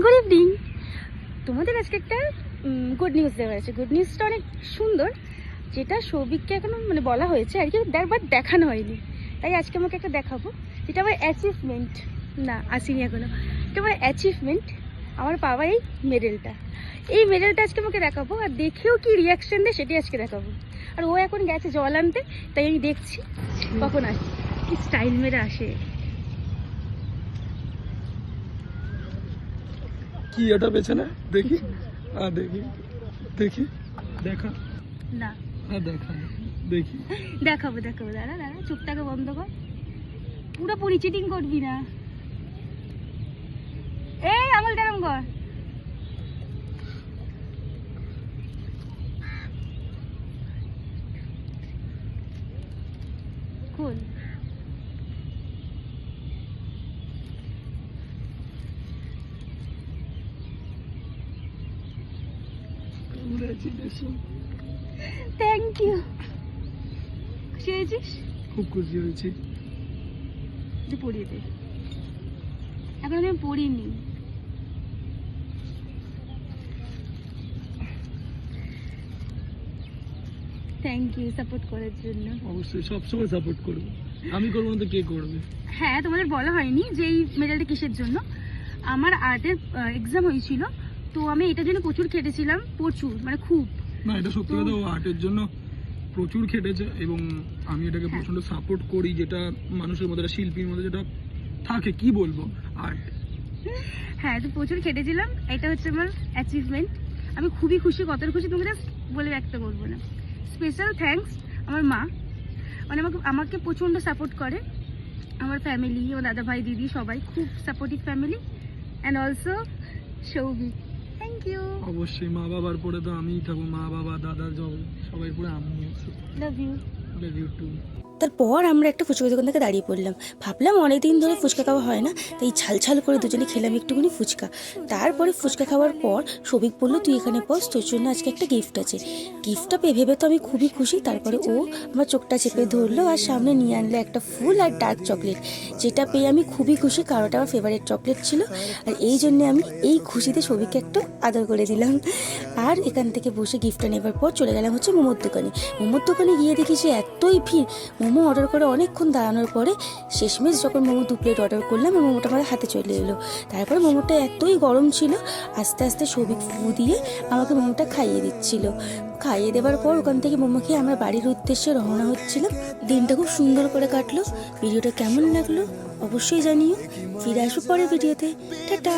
Good evening. তোমাদের আজকে একটা গুড নিউজ দেওয়া হয়েছে। গুড নিউজটা অনেক সুন্দর, যেটা সৌভিককে এখনো মানে বলা হয়েছে আর কি, বাট দেখানো হয়নি। তাই আজকে আমাকে একটা দেখাবো, যেটা আমার অ্যাচিভমেন্ট। না, আসিনি এখনো। এটা আমার অ্যাচিভমেন্ট, আমার পাওয়া এই মেডেলটা। এই মেডেলটা আজকে আমাকে দেখাবো, আর দেখেও কি রিয়াকশন দেয় সেটাই আজকে দেখাবো। আর ও এখন গেছে জল আনতে, তাই আমি দেখছি কখন আসে, কি স্টাইল মেরে আসে। কি এটা পেছনে দেখি, দেখি দেখি, দেখা না দেখা দেখি, দেখাবো দাঁড়া চুপটাকে বন্ধ কর, পুরোপুরি চিটিং করবি না। এই আঙুলটা এরম কর। খুল। Thank you. খুশি হয়েছিস? খুব খুশি হয়েছি। পড়িয়ে দে, এখন আমি পড়িনি। থ্যাংক ইউ সাপোর্ট করার জন্য। অবশ্যই সবসময় সাপোর্ট করবো, আমি করবো না তো কে করবে? হ্যাঁ, তোমাদের বলা হয়নি যে এই মেডেলটা কিসের জন্য। আমার আর্টের এক্সাম হয়েছিল, তো আমি এটার জন্য প্রচুর খেটেছিলাম, প্রচুর মানে খুব। না, এটা সত্যি কথা, ও আর্টের জন্য প্রচুর খেটেছে এবং আমি এটাকে প্রচন্ড সাপোর্ট করি। যেটা মানুষের মধ্যে, একটা শিল্পীর মধ্যে যেটা থাকে, কি বলবো, আর্ট। হ্যাঁ, তো প্রচুর খেটেছিলাম, এটা হচ্ছে আমার অ্যাচিভমেন্ট। আমি খুবই খুশি, কতটা খুশি তোমাকে জাস্ট বলে ব্যক্ত করবো না। স্পেশাল থ্যাঙ্কস আমার মা, মানে আমাকে প্রচণ্ড সাপোর্ট করে। আমার ফ্যামিলি, আমার দাদা ভাই দিদি সবাই খুব supportive family. And also Souvik, thank you. অবশ্যই মা বাবার পরে তো আমিই থাকবো, মা বাবা দাদা সবাই পরে আমি। Love you. Love you too. তারপর আমরা একটা ফুচকা দোকান থেকে দাঁড়িয়ে পড়লাম। ভাবলাম অনেকদিন ধরে ফুচকা খাওয়া হয় না, তাই ঝাল করে দুজনে খেলাম একটুখানি ফুচকা। তারপরে ফুচকা খাওয়ার পর সৌভিক বললো, তুই এখানে বস, তোর জন্য আজকে একটা গিফট আছে। গিফটটা ভেবে তো আমি খুবই খুশি। তারপরে ও আমার চোখটা চেপে ধরলো আর সামনে নিয়ে আনলো একটা ফুল আর ডার্ক চকলেট, যেটা পেয়ে আমি খুবই খুশি, কারণ ওটা আমার ফেভারিট চকলেট ছিল। আর এই জন্যে আমি এই খুশিতে সৌভিককে একটু আদর করে দিলাম। আর এখান থেকে বসে গিফটটা নেবার পর চলে গেলাম হচ্ছে মোমোর দোকানে। মোমোর দোকানে গিয়ে দেখি যে এতই ভিড়। মোমো অর্ডার করে অনেকক্ষণ দাঁড়ানোর পরে শেষমেশ যখন মোমো 2 প্লেট অর্ডার করলাম, মোমোটা আমার হাতে চলে এলো। তারপরে মোমোটা এতই গরম ছিল, আস্তে আস্তে সৌভিক ফু দিয়ে আমাকে মোমোটা খাইয়ে দিচ্ছিল। খাইয়ে দেওয়ার পর ওখান থেকে মোমো খেয়ে আমরা বাড়ির উদ্দেশ্যে রওনা হচ্ছিলাম। দিনটা খুব সুন্দর করে কাটলো। ভিডিওটা কেমন লাগলো অবশ্যই জানিও। ফিরে আসবো পরের ভিডিওতে। টাটা।